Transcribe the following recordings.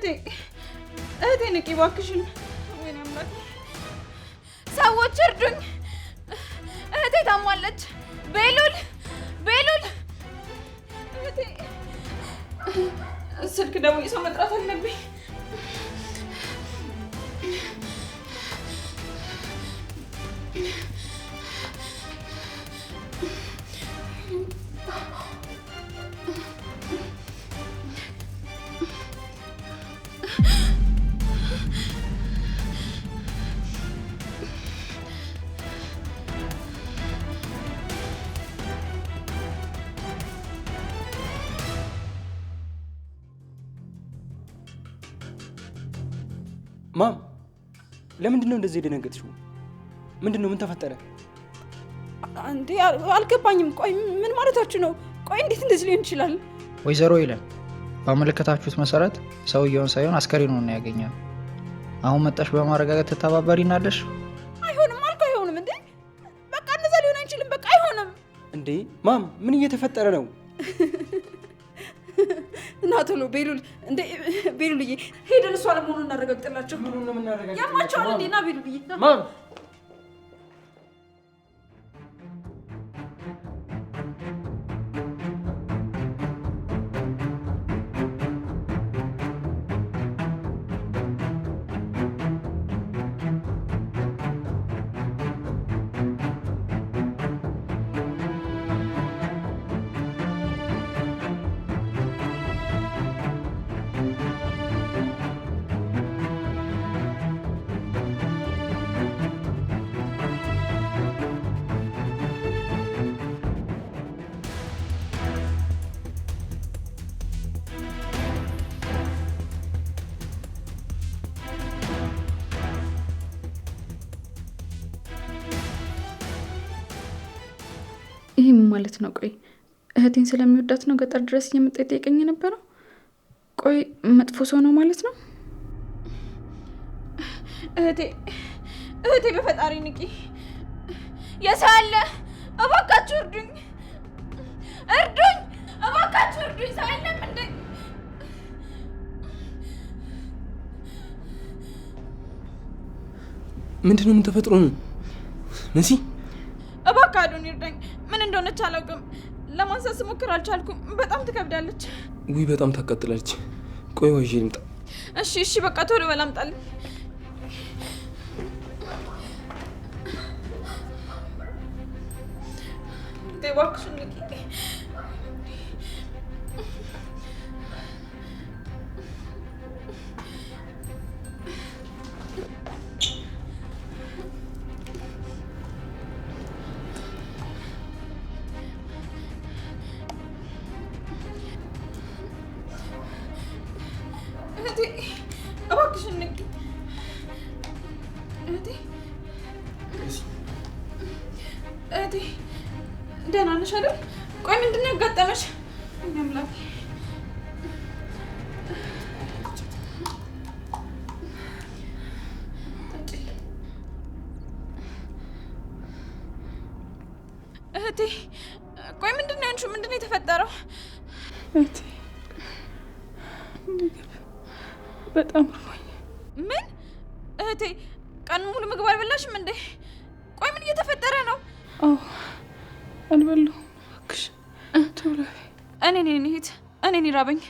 እህቴ ንቂ እባክሽን። ወይኔ አምላክ! ሰዎች እርዱኝ! እህቴ ታሟለች! ቤሉል! እህቴ! ስልክ ደውዬ ሰው መጥራት አለብኝ። ማም ለምንድን ነው እንደዚህ የደነገጥሽው? ምንድን ነው? ምን ተፈጠረ? አንዴ አልገባኝም። ቆይ ምን ማለታችሁ ነው? ቆይ እንዴት እንደዚህ ሊሆን ይችላል? ወይዘሮ ይለን ባመለከታችሁት መሰረት ሰውየውን ሳይሆን አስከሬኑን ነው ያገኘነው። አሁን መጣሽ በማረጋገጥ ተተባበሪናለሽ? አይሆንም አልኩ። አይሆንም እንዴ! በቃ እንደዛ ሊሆን አይችልም። በቃ አይሆንም። እንዴ ማም ምን እየተፈጠረ ነው? እና ቶሎ ቤሉል እንዴ ቤሉልዬ ሄደን እሷ ለመሆኑን እናረጋግጥላቸው። ምኑን ነው የምናረጋግጠው? ያማቸዋል እንዴ? ና ቤሉልዬ ማም ይህም ማለት ነው? ቆይ እህቴን ስለሚወዳት ነው ገጠር ድረስ እየመጣ ይጠይቀኝ የነበረው? ቆይ መጥፎ ሰው ነው ማለት ነው? እህቴ በፈጣሪ ንቂ! የሰው አለ! እባካችሁ እርዱኝ! እባካችሁ እርዱኝ! ሰው የለም እንዴ? ምንድነው? ምን ተፈጥሮ ነው? መሲ እባክህ አዶን ይርዳኝ። ምን እንደሆነች አላውቅም። ለማንሳት ስሞክር አልቻልኩም። በጣም ትከብዳለች። ውይ በጣም ታቃጥላለች። ቆይ ወይ ልምጣ። እሺ በቃ ቶሎ በል አምጣልኝ። እባክሽን ንቂ! እባክሽን ንቂ! እህቴ ደህና ነሽ አይደል? ቆይ ምንድን ነው ያጋጠመሽ? አምላኬ! እህቴ ቆይ ምንድን ነው ያንቺው? ምንድን ነው የተፈጠረው? እህቴ በጣም ርቦኝ። ምን? እህቴ ቀን ሙሉ ምግብ አልበላሽም እንዴ? ቆይ ምን እየተፈጠረ ነው? አዎ አልበላሁም። እባክሽ ቶሎ እኔን ይራበኝ።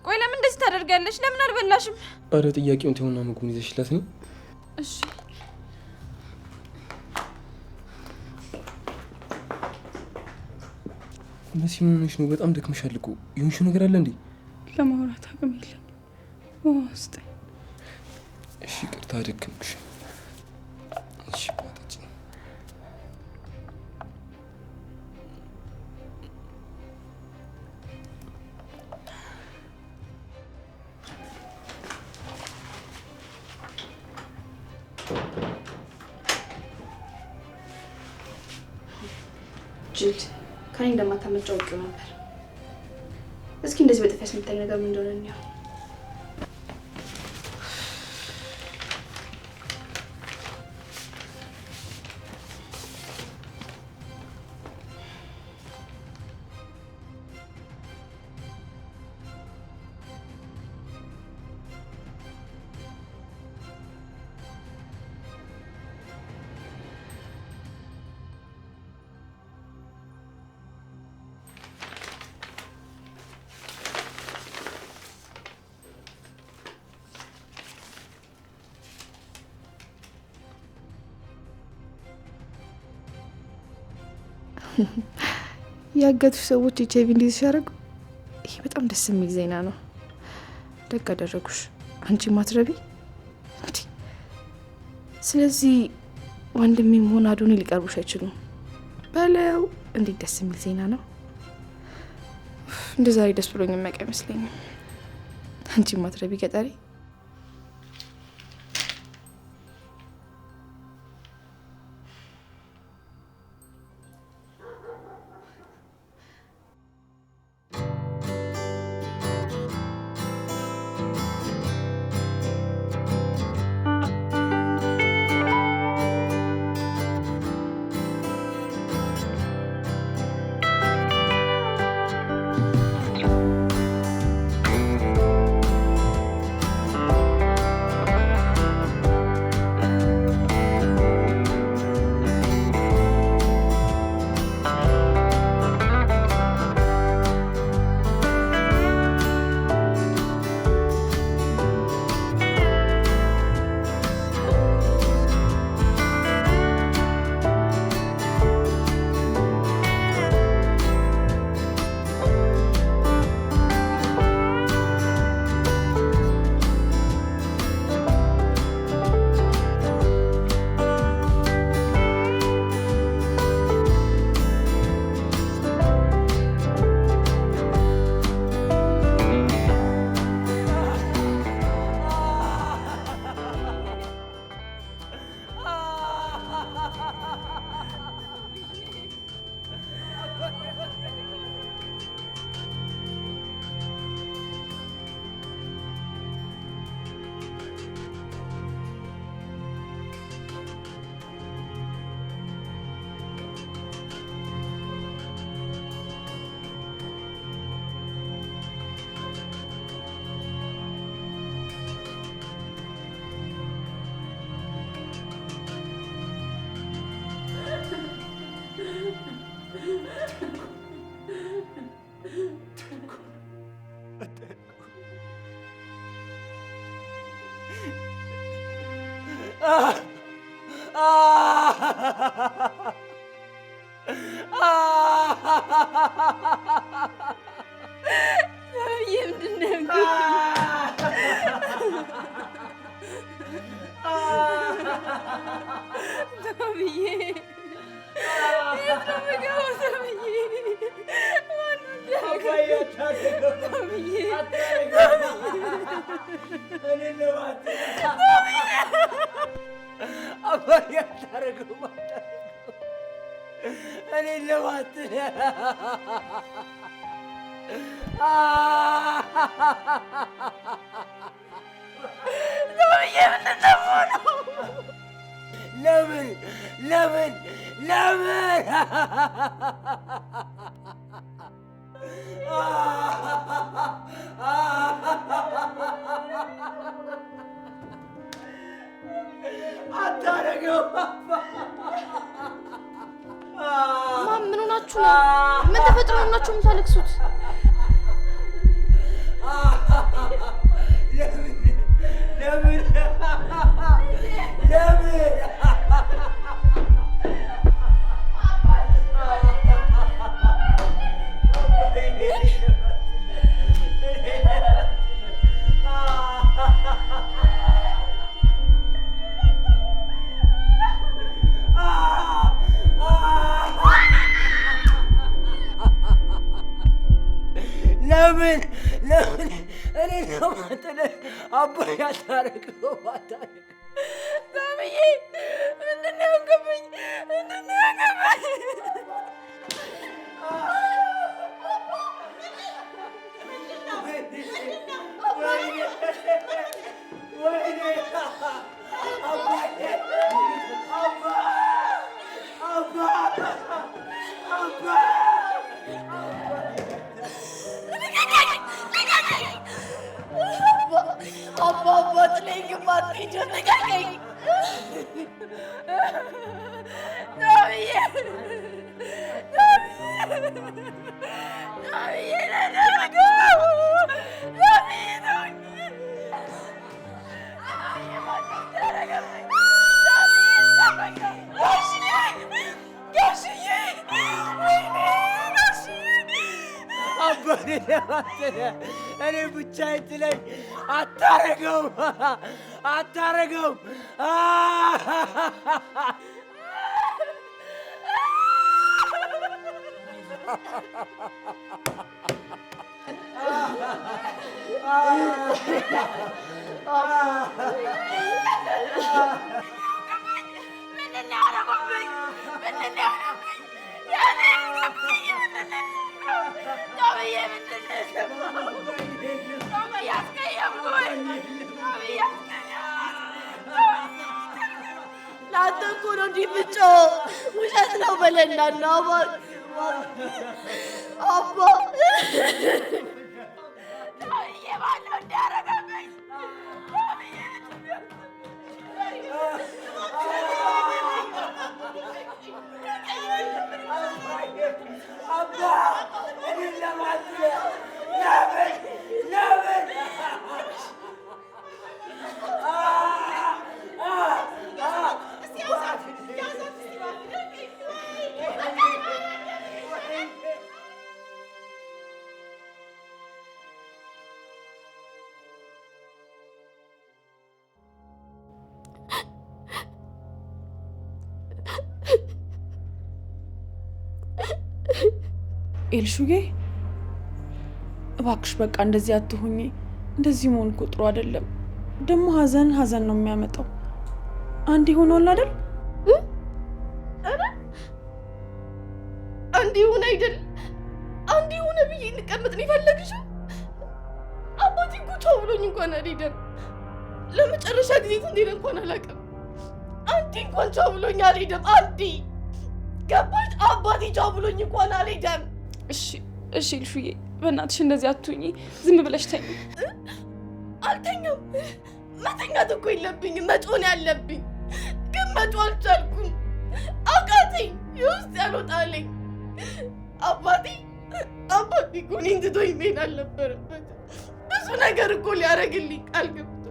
ቆይ ለምን እንደዚህ ታደርጋለሽ? ለምን አልበላሽም? አረ ጥያቄውን ተውና ምግቡን ይዘሽላት ነው። እሺ መሲ ምን ሆነሽ ነው? በጣም ደክመሻል እኮ። የሆንሽው ነገር አለ እንዴ? ለማውራት አቅም የለኝም። ውስጥ እሺ ቅርታ ደክምሽ። እሺ ባታጭ ጅል ከኔ እንደማታመጫ አውቄው ነበር። እስኪ እንደዚህ በጥፊያስ የምታይ ነገር ምን እንደሆነ እንየው። ያገቱሽ ሰዎች ኤችአይቪ እንዲይዝሽ ያደረጉ? ይሄ በጣም ደስ የሚል ዜና ነው። ደግ አደረጉሽ። አንቺ ማትረቢ። ስለዚህ ወንድሜም ሆነ አዶኒ ሊቀርቡሽ አይችሉም በለው። እንዴት ደስ የሚል ዜና ነው። እንደ ዛሬ ደስ ብሎኝ የሚያውቅ አይመስለኝም። አንቺ ማትረቢ ገጠሬ። ምን ሆናችሁ ነው? ምን ተፈጥሮ ነው የምታለቅሱት? Gashi! እኔ ብቻዬን ጥለኝ አታረገውም አታረገውም። ለአንተ እኮ ነው እንዲህ የምጮኸው። ውሸት ነው በለና ነው አባ ባለው እንዲያረገበኝ አባ እኔን ለማትለ ለምን ለምን ኤልሹዬ እባክሽ በቃ እንደዚህ አትሁኚ። እንደዚህ መሆን እኮ ጥሩ አይደለም። ደግሞ ሀዘን ነው የሚያመጣው። አንድ ይሆናል አይደል? አንድ ይሁን አይደል? አንድ ይሁን ብዬ እንቀመጥ ነው የፈለግሽው? አባቴ እኮ ቻው ብሎኝ እንኳን አልሄደም። ለመጨረሻ ጊዜ እንዴት እንኳን አላውቅም። አንዴ እንኳን ቻው ብሎኝ አልሄደም። አንዴ ገባሽ? አባቴ ቻው ብሎኝ እንኳን አልሄደም። እሺ ኤልሹዬ በእናትሽ እንደዚህ አትሁኚ። ዝም ብለሽ ተኝ። አልተኛም። መተኛት እኮ የለብኝም፣ መጮህ ያለብኝ ግን መጮህ አልቻልኩም። አቃተኝ። የውስጥ ያልወጣልኝ አባቴ እኮ እኔን ትቶኝ መሄድ አልነበረበትም። ብዙ ነገር እኮ ሊያደርግልኝ ቃል ገብቶ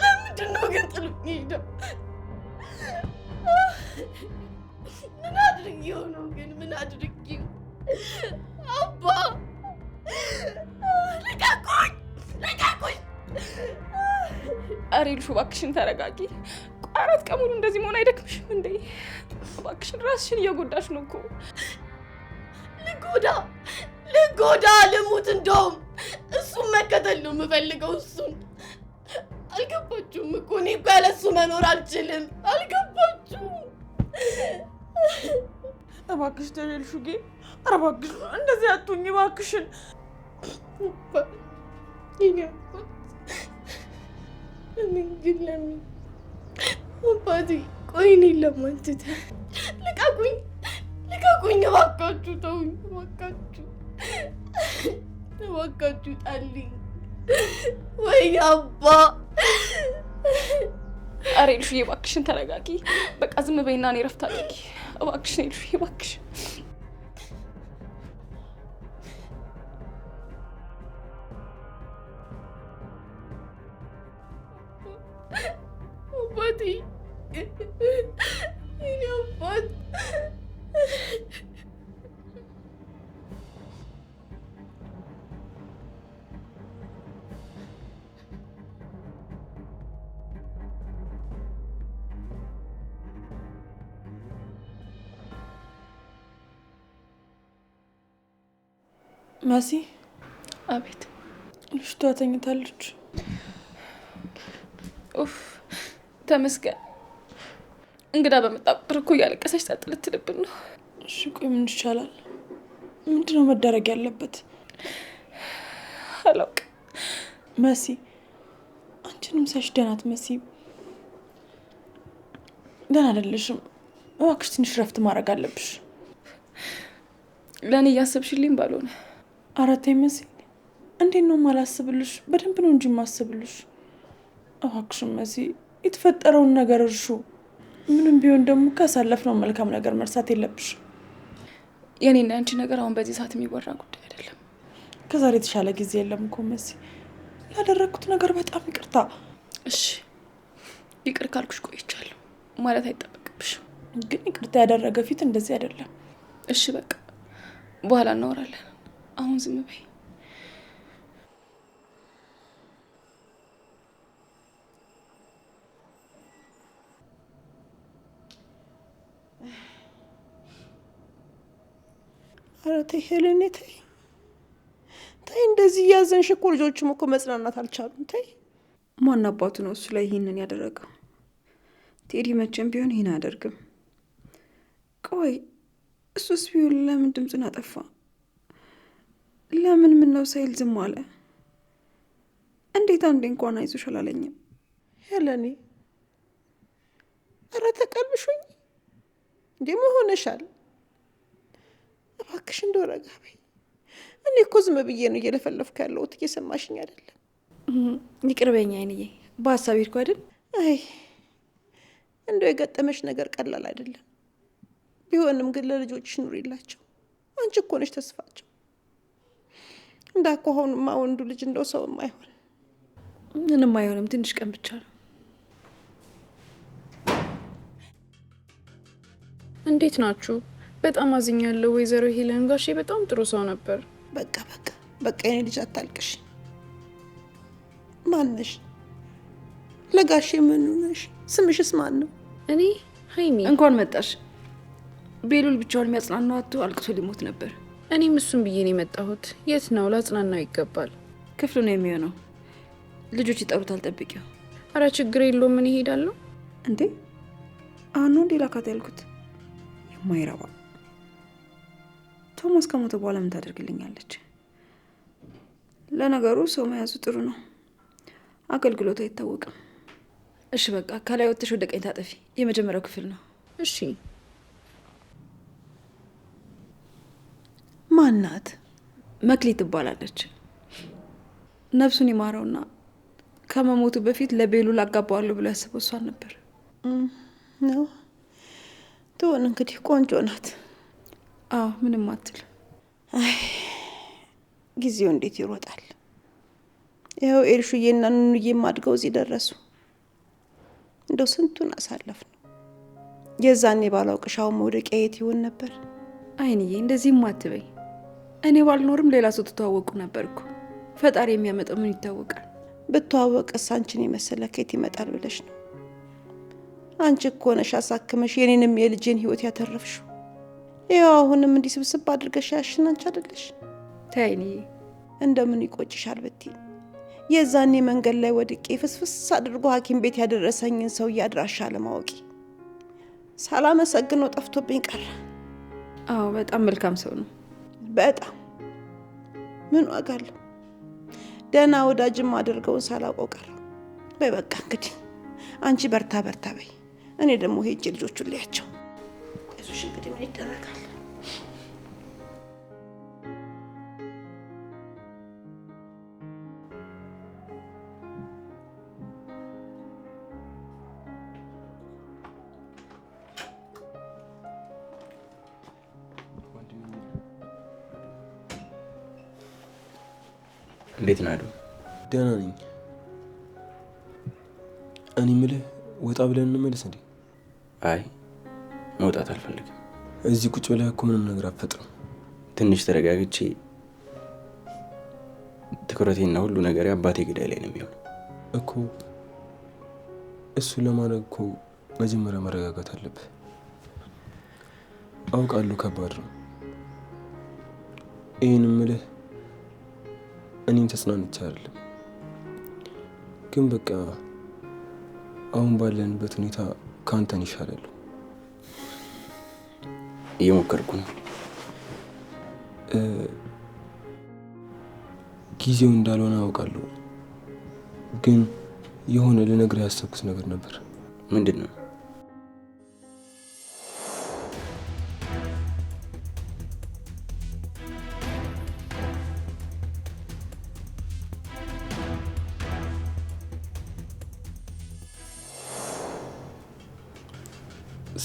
ለምንድን ነው ግን ጥሎኝ ሄደው? ምን አድርጌው ነው ግን? ምን አድርጌው? አባ ልቀቁኝ! ኧረ ኤልሹ እባክሽን ተረጋጊ። 4 ቀን ሙሉ እንደዚህ መሆን አይደክምሽም እንዴ? እባክሽን ራስሽን እየጎዳሽ ነው እኮ። ልጎዳ ልሙት። እንደውም እሱን መከተል ነው የምፈልገው። እሱን አልገባችሁም እኮ። እኔ እኮ ያለሱ መኖር አልችልም። አልገባችሁም? እባክሽ ተይ ኤልሹዬ። ኧረ እባክሽ እንደዚህ አትሁኚ እባክሽን። ለምን አባቴ? ቆይ እኔን ለማንችት ልቀቁኝ! እባካችሁ ተውኝ! እባካችሁ ጣልኝ! ወይኔ አባ! ኧረ ኤልሹዬ እባክሽን ተረጋጊ። በቃ ዝም በይና እኔ እረፍት አድርጊ እባክሽን ኤልሹዬ እባክሽ። አባቴ የኔ አባት መሲ። አቤት። ልጅቷ ተኝታለች። ኡፍ ተመስገን። እንግዳ በመጣ ቁጥር እኮ እያለቀሰች ጸጥ ልትልብን ነው። እሺ ቆይ ምን ይቻላል? ምንድነው መደረግ ያለበት? አላውቅም። መሲ አንቺንም ሳይሽ ደህና አትመሲ። ደህና አይደለሽም። እባክሽ ትንሽ ረፍት ማድረግ አለብሽ። ለእኔ እያሰብሽልኝ ባልሆነ። አራቴ መሲ እንዴት ነው የማላስብልሽ? በደንብ ነው እንጂ የማስብልሽ። እባክሽን መሲ የተፈጠረውን ነገር እርሹ። ምንም ቢሆን ደግሞ ካሳለፍነው መልካም ነገር መርሳት የለብሽ። የኔና ያንቺ ነገር አሁን በዚህ ሰዓት የሚወራ ጉዳይ አይደለም። ከዛሬ የተሻለ ጊዜ የለም እኮ መሲ። ያደረግኩት ነገር በጣም ይቅርታ። እሺ ይቅር ካልኩሽ ቆይቻለሁ ማለት አይጠበቅብሽም። ግን ይቅርታ ያደረገ ፊት እንደዚህ አይደለም። እሺ በቃ በኋላ እናወራለን። አሁን ዝም በይ። ኧረ ተይ ሄለን ተይ ተይ፣ እንደዚህ እያዘንሽ እኮ ልጆቹም እኮ መጽናናት አልቻሉም። ተይ። ማን አባቱ ነው እሱ ላይ ይህንን ያደረገው? ቴዲ መቼም ቢሆን ይህን አያደርግም። ቆይ እሱስ ቢሆን ለምን ድምፁን አጠፋ? ለምን ምን ነው ሳይል ዝም አለ? እንዴት አንዴ እንኳን አይዞሽ አላለኝም? ሄለኔ ኧረ ተቀልብሹኝ እንዴ መሆነሻል? እባክሽ እንደው ረጋ በይ። እኔ እኮ ዝም ብዬ ነው እየለፈለፍኩ ያለሁት፣ እየሰማሽኝ አይደለም? ይቅር በይኝ አይንዬ፣ በሀሳብ ሄድኩ አይደል? አይ እንደው የገጠመሽ ነገር ቀላል አይደለም። ቢሆንም ግን ለልጆችሽ ኑሪላቸው። አንቺ እኮ ነሽ ተስፋቸው። እንዳኳሆኑማ ወንዱ ልጅ እንደው ሰውም አይሆን። ምንም አይሆንም፣ ትንሽ ቀን ብቻ ነው። እንዴት ናችሁ? በጣም አዝኛለሁ ወይዘሮ ሄለን። ጋሼ በጣም ጥሩ ሰው ነበር። በቃ በቃ በቃ የኔ ልጅ አታልቅሽ። ማነሽ? ለጋሼ ምን ነሽ? ስምሽስ ማን ነው? እኔ ሀይሚ። እንኳን መጣሽ። ቤሉል ብቻውን የሚያጽናናው አጥቶ አልቅሶ ሊሞት ነበር። እኔም እሱን ብዬ ነው የመጣሁት። የት ነው? ላጽናናው ይገባል። ክፍሉ ነው የሚሆነው። ልጆች ይጠሩታል፣ ጠብቂው። አረ ችግር የለውም፣ ምን ይሄዳለሁ እንዴ? አሁን ነው እንዴ ላካት ያልኩት? የማይረባ ቶማስ ከሞተ በኋላ ምን ታደርግልኛለች? ለነገሩ ሰው መያዙ ጥሩ ነው፣ አገልግሎቱ አይታወቅም። እሺ በቃ ከላይ ወጥተሽ ወደ ቀኝ ታጠፊ። የመጀመሪያው ክፍል ነው። እሺ። ማናት? መክሊት ትባላለች። ነፍሱን ይማረውና ከመሞቱ በፊት ለቤሉል አጋባዋለሁ ብሎ ያስበው እሷን ነበር ነው። ትሆን እንግዲህ ቆንጆ ናት። አዎ ምንም አትል። አይ ጊዜው እንዴት ይሮጣል። ይኸው ኤልሹዬና ኑኑዬም አድገው እዚህ ደረሱ። እንደው ስንቱን አሳለፍ ነው። የዛኔ ባላውቅሽ አሁን መውደቂያ የት ይሆን ነበር? አይንዬ እንደዚህም አትበይ። እኔ ባልኖርም ሌላ ሰው ትተዋወቁ ነበርኩ። ፈጣሪ የሚያመጣው ምን ይታወቃል? ብትዋወቅስ አንቺን የመሰለ ከየት ይመጣል ብለሽ ነው? አንቺ እኮ ነሽ አሳክመሽ የኔንም የልጄን ህይወት ያተረፍሽው። ይኸው አሁንም እንዲህ ስብስብ አድርገሽ ያሽን አንቺ አይደለሽ? ተይ አይንዬ፣ እንደምን ይቆጭሻል ብትይ የዛኔ መንገድ ላይ ወድቄ ፍስፍስ አድርጎ ሐኪም ቤት ያደረሰኝን ሰው አድራሻ ለማወቂ ሳላመሰግነው ጠፍቶብኝ ቀረ። አዎ በጣም መልካም ሰው ነው። በጣም ምን ዋጋ አለው? ደህና ወዳጅም አድርገውን ሳላውቀው ቀረ። በይ በቃ እንግዲህ አንቺ በርታ በርታ በይ። እኔ ደግሞ ሄጄ ልጆቹን ልያቸው። እሱሽ እንግዲህ ምን ይደረጋል? እንዴት ናዱ? ደህና ነኝ። እኔ የምልህ ወጣ ብለን እንመለስ እንዴ? አይ መውጣት አልፈልግም። እዚህ ቁጭ ብለህ እኮ ምንም ነገር አትፈጥርም። ትንሽ ተረጋግቼ ትኩረቴና ሁሉ ነገር አባቴ ገዳይ ላይ ነው የሚሆነው እኮ። እሱ ለማድረግ እኮ መጀመሪያ መረጋጋት አለብህ። አውቃለሁ ከባድ ነው። ይህን የምልህ እኔም ተጽናንቼ አይደለም፣ ግን በቃ አሁን ባለንበት ሁኔታ ከአንተን ይሻላሉ። እየሞከርኩ ነው። ጊዜው እንዳልሆነ አውቃለሁ፣ ግን የሆነ ልነግርህ ያሰብኩት ነገር ነበር። ምንድን ነው?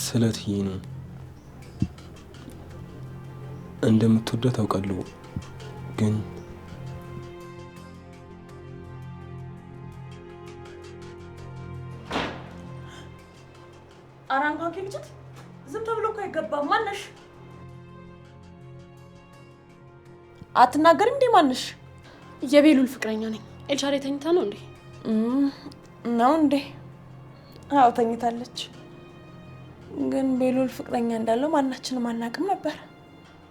ስለትዬ ነው። እንደምትወዳት አውቃለሁ፣ ግን አራንኳን ልጅት ዝም ተብሎ እኮ አይገባም። ማነሽ? አትናገሪም እንዴ? ማንሽ? የቤሉል ፍቅረኛ ነኝ። ኤልሻዳይ ተኝታ ነው እንዴ? ነው እንዴ? አዎ ተኝታለች። ግን ቤሉል ፍቅረኛ እንዳለው ማናችንም አናውቅም ነበር።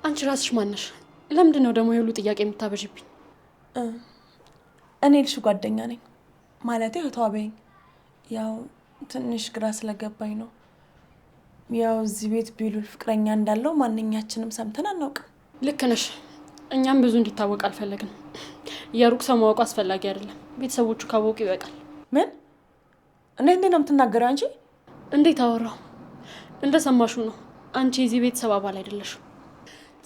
አንቺ ራስሽ ማነሽ? ለምንድን ነው ደግሞ የሁሉ ጥያቄ የምታበዥብኝ? እኔ ልሽ ጓደኛ ነኝ ማለቴ እህቷ በይኝ። ያው ትንሽ ግራ ስለገባኝ ነው። ያው እዚህ ቤት ቤሉል ፍቅረኛ እንዳለው ማንኛችንም ሰምተን አናውቅም። ልክ ነሽ። እኛም ብዙ እንዲታወቅ አልፈለግንም። የሩቅ ሰው ማወቁ አስፈላጊ አይደለም። ቤተሰቦቹ ካወቁ ይበቃል። ምን? እንዴት ነው የምትናገረው አንቺ? እንዴት አወራው? እንደሰማሹ ነው። አንቺ የዚህ ቤተሰብ አባል አይደለሽም።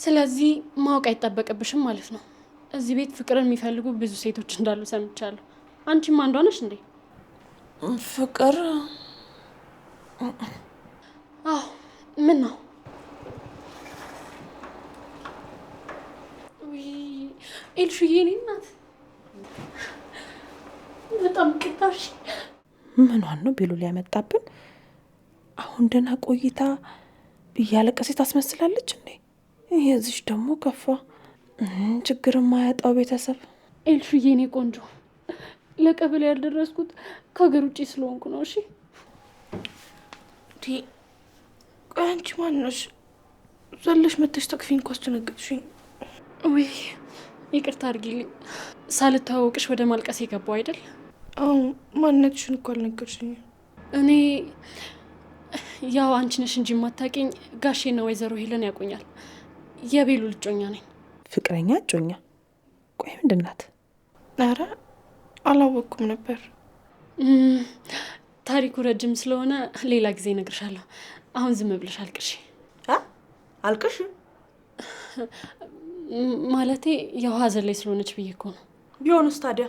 ስለዚህ ማወቅ አይጠበቅብሽም ማለት ነው። እዚህ ቤት ፍቅርን የሚፈልጉ ብዙ ሴቶች እንዳሉ ሰምቻለሁ። አንቺም አንዷ ነሽ እንዴ? ፍቅር? አዎ። ምን ነው? ኤልሹዬ፣ እኔ እናት በጣም ቅጣሽ። ምኗን ነው ቤሉል ያመጣብን? አሁን ደህና ቆይታ እያለቀሰች ታስመስላለች እንዴ? ይሄ እዚሽ ደግሞ ከፋ። ችግር የማያጣው ቤተሰብ። ኤልሹዬ፣ እኔ ቆንጆ ለቀበሌ ያልደረስኩት ከሀገር ውጭ ስለሆንኩ ነው። እሺ። ቆይ አንቺ ማነሽ? ዘለሽ መተሽ ተቅፊኝ እኮ አስደነገጥሽኝ። ውይ ይቅርታ አድርጊልኝ። ሳልተዋወቅሽ ወደ ማልቀስ የገባው አይደል? አዎ፣ ማንነትሽን እኮ አልነገርሽኝም። እኔ ያው አንቺ ነሽ እንጂ የማታውቂኝ ጋሼና ወይዘሮ ሄለን ያውቁኛል። የቤሉል እጮኛ ነኝ። ፍቅረኛ? እጮኛ? ቆይ ምንድን ናት? ኧረ አላወቅኩም ነበር። ታሪኩ ረጅም ስለሆነ ሌላ ጊዜ እነግርሻለሁ። አሁን ዝም ብለሽ አልቅሽ። አልቅሽ? ማለቴ ያው ሀዘን ላይ ስለሆነች ብዬ እኮ ነው። ቢሆንስ ታዲያ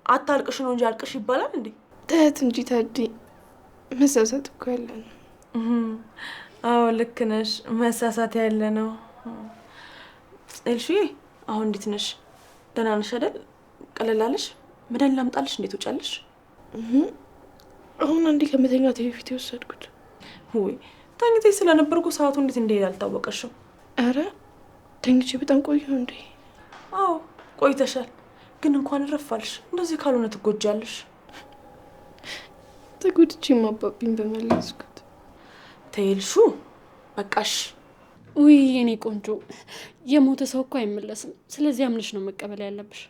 አታልቅሽ ነው እንጂ አልቅሽ ይባላል እንዴ? ተት እንጂ ታዲ፣ መሳሳት እኮ ያለ ነው። አዎ ልክ ነሽ፣ መሳሳት ያለ ነው። ኤልሹዬ፣ አሁን እንዴት ነሽ? ደህና ነሽ አይደል? ቀለላለሽ? መድኃኒት ላምጣልሽ? እንዴት ወጫለሽ? አሁን አንዴ ከመተኛቴ በፊት የወሰድኩት። ውይ ተኝተሽ ስለነበርኩ ሰዓቱ እንዴት እንደሄደ አልታወቀሽም። አረ ተኝቼ በጣም ቆየሁ እንዴ? አዎ ቆይተሻል፣ ግን እንኳን ረፋልሽ። እንደዚህ ካልሆነ ትጎጃለሽ። ተጎድቼ ማባብኝ በመለስኩት። ተይልሹ በቃሽ። ውይ የኔ ቆንጆ፣ የሞተ ሰው እኮ አይመለስም። ስለዚህ አምነሽ ነው መቀበል ያለብሽ።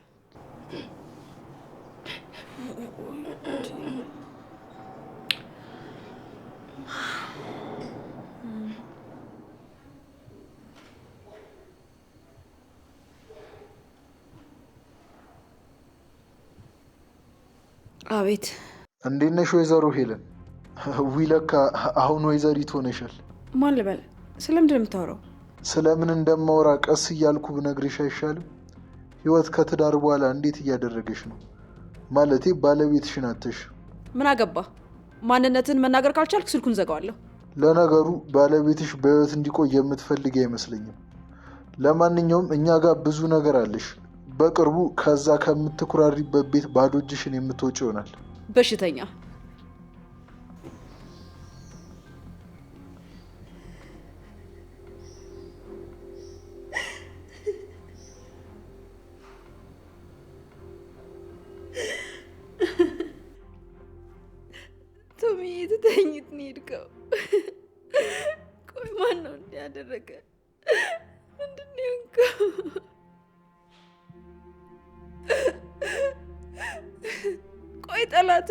አቤት። እንዴት ነሽ ወይዘሮ ሄለን? ዊለካ አሁን ወይዘሪት ሆነሻል። ማን ልበል? ስለምንድን ነው የምታወራው? ስለምን እንደማወራ ቀስ እያልኩ ብነግርሽ አይሻልም? ህይወት ከትዳር በኋላ እንዴት እያደረገሽ ነው? ማለቴ ባለቤትሽን አተሽ። ምን አገባ? ማንነትን መናገር ካልቻልክ ስልኩን ዘጋዋለሁ። ለነገሩ ባለቤትሽ በህይወት እንዲቆይ የምትፈልግ አይመስለኝም። ለማንኛውም እኛ ጋር ብዙ ነገር አለሽ። በቅርቡ ከዛ ከምትኩራሪበት ቤት ባዶ እጅሽን የምትወጪ ይሆናል። በሽተኛ። ቶሚ ትተኝት ሄድከው? ቆይ ማን ነው እንዲያደረገ? ምንድን ነው የሆንከው? ቆይ ጠላት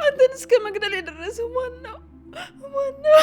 አንተን እስከ መግደል የደረሰው ማን ነው? ማን ነው?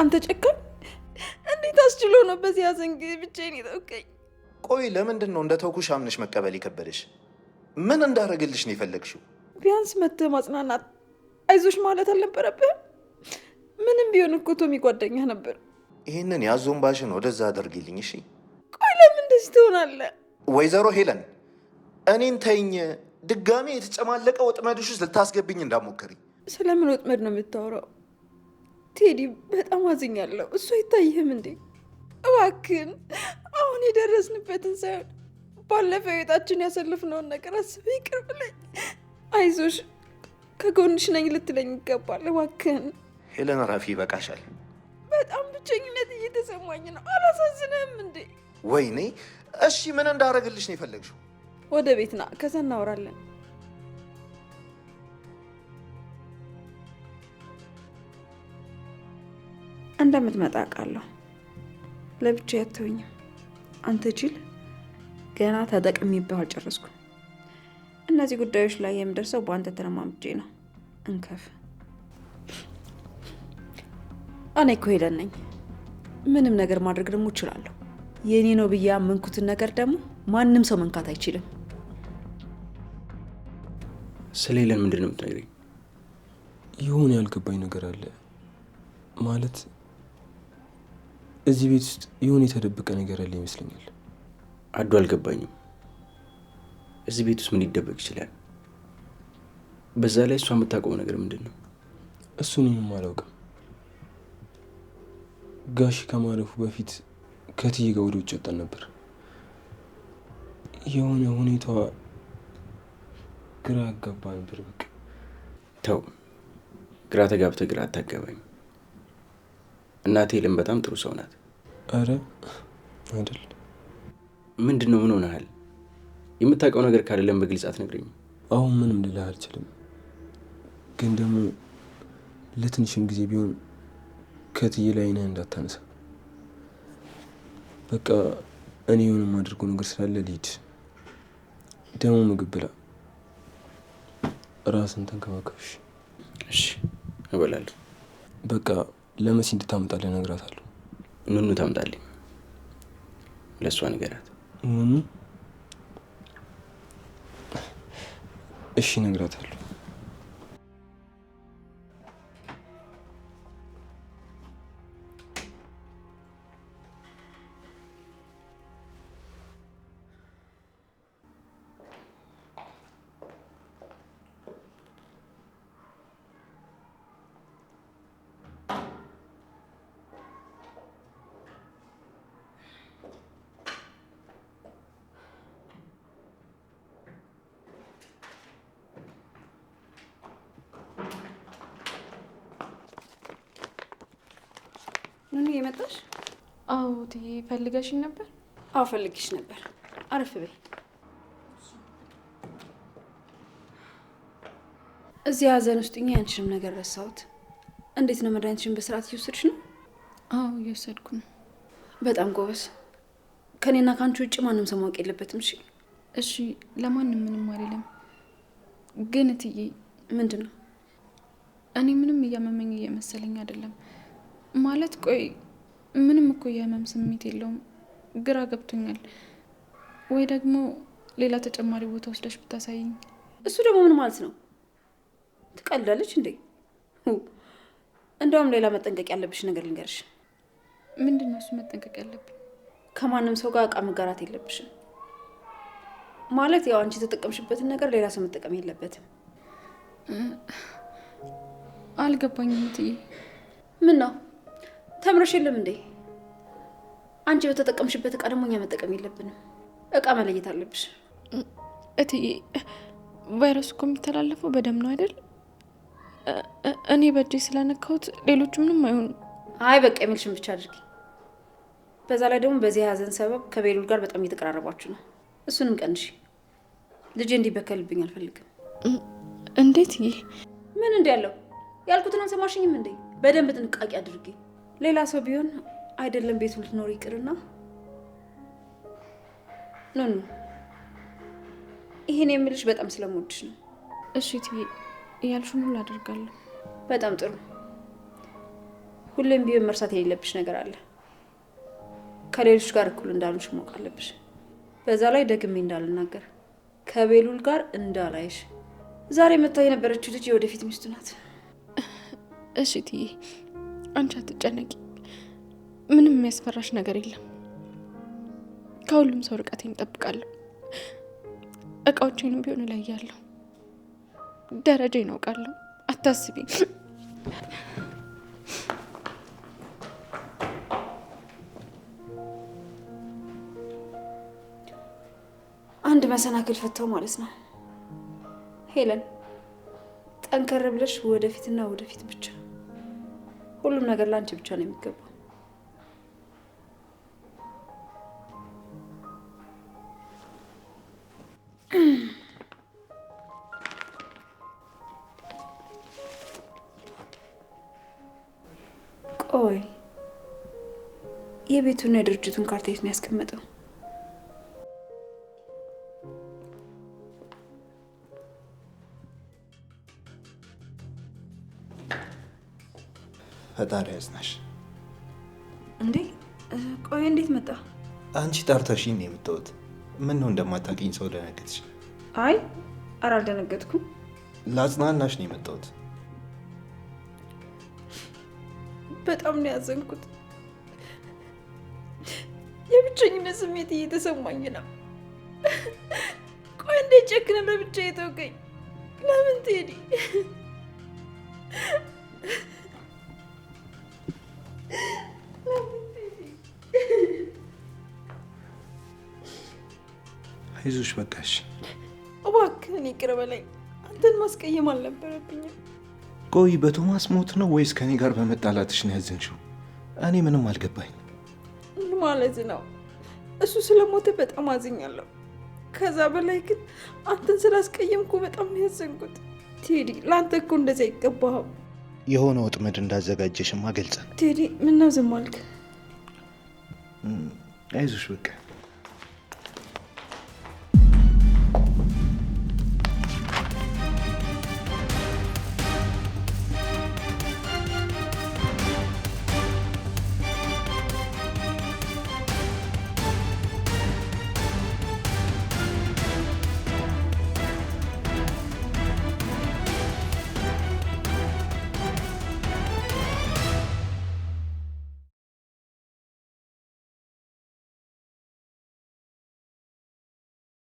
አንተ ጨካኝ! እንዴት አስችሎ ነው በዚህ ሐዘን ብቻዬን የተውከኝ? ቆይ ለምንድን ነው እንደ ተውኩሽ አምነሽ መቀበል የከበደሽ? ምን እንዳደረግልሽ ነው የፈለግሽው? ቢያንስ መተህ ማጽናናት፣ አይዞሽ ማለት አልነበረብህም? ምንም ቢሆን እኮ ቶሚ ጓደኛ ነበር። ይህንን ያዞንባሽን ወደዛ አድርጊልኝ እሺ። ቆይ ለምን እንደዚህ ትሆናለህ? ወይዘሮ ሄለን እኔን ተይኝ። ድጋሜ የተጨማለቀ ወጥመድሽ ውስጥ ልታስገብኝ እንዳሞክሪ። ስለምን ወጥመድ ነው የምታወራው? ቴዲ በጣም አዝኛለሁ። እሱ አይታይህም እንዴ? እባክህን አሁን የደረስንበትን ሳይሆን ባለፈው ህይወታችን ያሳለፍነውን ነገር አስበህ ይቅር ብለኝ። አይዞሽ ከጎንሽ ነኝ ልትለኝ ይገባል። እባክህን ሄለን ረፊ ይበቃሻል። በጣም ብቸኝነት እየተሰማኝ ነው። አላሳዝንህም እንዴ? ወይኔ እሺ ምን እንዳደረግልሽ ነው የፈለግሽው? ወደ ቤት ና፣ ከዛ እናወራለን። እንደምትመጣ አውቃለሁ። ለብቻ ያተውኝም አንተ ጅል፣ ገና ተጠቅሜብህ አልጨረስኩም። እነዚህ ጉዳዮች ላይ የምደርሰው በአንተ ተለማምጄ ነው። እንከፍ። እኔ እኮ ሄለን ነኝ። ምንም ነገር ማድረግ ደግሞ እችላለሁ። የኔ ነው ብዬ ያመንኩትን ነገር ደግሞ ማንም ሰው መንካት አይችልም። ስለ ሄለን ምንድን ነው የምትነግሪኝ? የሆነ ያልገባኝ ነገር አለ። ማለት እዚህ ቤት ውስጥ የሆነ የተደበቀ ነገር አለ ይመስለኛል። አዱ አልገባኝም። እዚህ ቤት ውስጥ ምን ሊደበቅ ይችላል? በዛ ላይ እሷ የምታውቀው ነገር ምንድን ነው? እሱን እኔም አላውቅም። ጋሽ ከማለፉ በፊት ከትዬ ጋር ወደ ውጭ ወጣን ነበር። የሆነ ሁኔታዋ ግራ አጋባ ነበር። በቃ ተው፣ ግራ ተጋብተህ ግራ አታጋባኝ። እናቴ ሄለን በጣም ጥሩ ሰው ናት። አረ አይደል? ምንድን ነው? ምን ሆነሃል? የምታውቀው ነገር ካለ በግልጽ አትነግረኝም? አሁን ምንም ልልህ አልችልም፣ ግን ደግሞ ለትንሽም ጊዜ ቢሆን ከትዬ ላይ አይንህ እንዳታነሳ። በቃ እኔ የሆነ የማደርገው ነገር ስላለ ልሂድ። ደግሞ ምግብ ብላ፣ ራስን ተንከባከብሽ። እሺ እበላለሁ። በቃ ለመሲ እንድታመጣልህ እነግራታለሁ። ኑኑ ታምጣልኝ። ለእሷ ንገራት። ኑኑ? እሺ እነግራታለሁ። ኑኑ የመጣሽ? አዎ ትዬ ፈልገሽኝ ነበር? አዎ ፈልግሽ ነበር። አረፍ በይ። እዚህ ሀዘን ውስጥ ያንቺንም ነገር ረሳሁት። እንዴት ነው? መድኃኒትሽን በስርዓት እየወሰድሽ ነው? አዎ እየወሰድኩ ነው። በጣም ጎበዝ። ከኔና ከአንቺ ውጭ ማንም ሰው ማወቅ የለበትም። እሺ እሺ፣ ለማንም ምንም አይደለም። ግን ትዬ ምንድን ነው? እኔ ምንም እያመመኝ እየመሰለኝ አይደለም። ማለት ቆይ ምንም እኮ የህመም ስሜት የለውም። ግራ ገብቶኛል። ወይ ደግሞ ሌላ ተጨማሪ ቦታ ወስደሽ ብታሳይኝ። እሱ ደግሞ ምን ማለት ነው? ትቀልዳለች እንዴ? እንደውም ሌላ መጠንቀቅ ያለብሽ ነገር ልንገርሽ። ምንድን ነው እሱ መጠንቀቅ ያለብኝ? ከማንም ሰው ጋር እቃ መጋራት የለብሽም። ማለት ያው አንቺ የተጠቀምሽበትን ነገር ሌላ ሰው መጠቀም የለበትም። አልገባኝም እትዬ። ምን ነው ተምረሽ የለም እንዴ? አንቺ በተጠቀምሽበት እቃ ደግሞ እኛ መጠቀም የለብንም። እቃ መለየት አለብሽ እትዬ። ቫይረሱ እኮ የሚተላለፈው በደም ነው አይደል? እኔ በእጄ ስለነካሁት ሌሎቹ ምንም አይሆኑ። አይ በቃ የሚልሽን ብቻ አድርጊ። በዛ ላይ ደግሞ በዚህ ሀዘን ሰበብ ከቤሉል ጋር በጣም እየተቀራረባችሁ ነው። እሱንም ቀንሺ። ልጄ እንዲበከልብኝ አልፈልግም። እንዴት? ይህ ምን እንዲ ያለው ያልኩትን አልሰማሽኝም እንዴ? በደንብ ጥንቃቄ አድርጊ። ሌላ ሰው ቢሆን አይደለም ቤቱ ልትኖር ይቅርና ኑኑ፣ ይሄን የምልሽ በጣም ስለምወድሽ ነው። እሺ እትዬ፣ እያልሽውን ሁሉ አደርጋለሁ። በጣም ጥሩ። ሁሌም ቢሆን መርሳት የሌለብሽ ነገር አለ። ከሌሎች ጋር እኩል እንዳሉሽ ማወቅ አለብሽ። በዛ ላይ ደግሜ እንዳልናገር ከቤሉል ጋር እንዳላይሽ። ዛሬ መታ የነበረችው ልጅ የወደፊት ሚስቱ ናት። እሺ እትዬ አንቺ አትጨነቂ። ምንም የሚያስፈራሽ ነገር የለም። ከሁሉም ሰው ርቀቴን እጠብቃለሁ። እቃዎቼንም ቢሆን እለያለሁ። ደረጃዬን አውቃለሁ። አታስቢ። አንድ መሰናክል ፈታው ማለት ነው። ሄለን ጠንከር ብለሽ ወደፊትና ወደፊት ብቻ። ሁሉም ነገር ለአንቺ ብቻ ነው የሚገባው። ቆይ የቤቱና የድርጅቱን ካርታ የት ነው ያስቀመጠው? ፈጣሪ ያዝናሽ። እንዴ ቆይ እንዴት መጣ? አንቺ ጠርተሽኝ ነው የምትወት። ምን ነው እንደማታውቂኝ ሰው ደነገጥሽ? አይ ኧረ አልደነገጥኩም። ላጽናናሽ ነው የመጣሁት። በጣም ነው ያዘንኩት። የብቸኝነት ስሜት እየተሰማኝ ነው። ቆይ እንዴት ጨክነህ ለብቻዬ ተውከኝ? ለምን ቴዲ? አይዞሽ በቃሽ። እባክህን ይቅር በለኝ። አንተን ማስቀየም አልነበረብኝም። ቆይ በቶማስ ሞት ነው ወይስ ከኔ ጋር በመጣላትሽ ነው ያዘንሽው? እኔ ምንም አልገባኝ። ምን ማለት ነው? እሱ ስለሞተ በጣም አዝኛለሁ። ከዛ በላይ ግን አንተን ስላስቀየምኩ በጣም ነው ያዘንኩት። ቴዲ ለአንተ እኮ እንደዚያ አይገባህም። የሆነ ወጥመድ እንዳዘጋጀሽማ ገልጸ። ቴዲ ምነው ዝም አልክ? አይዞሽ በቃ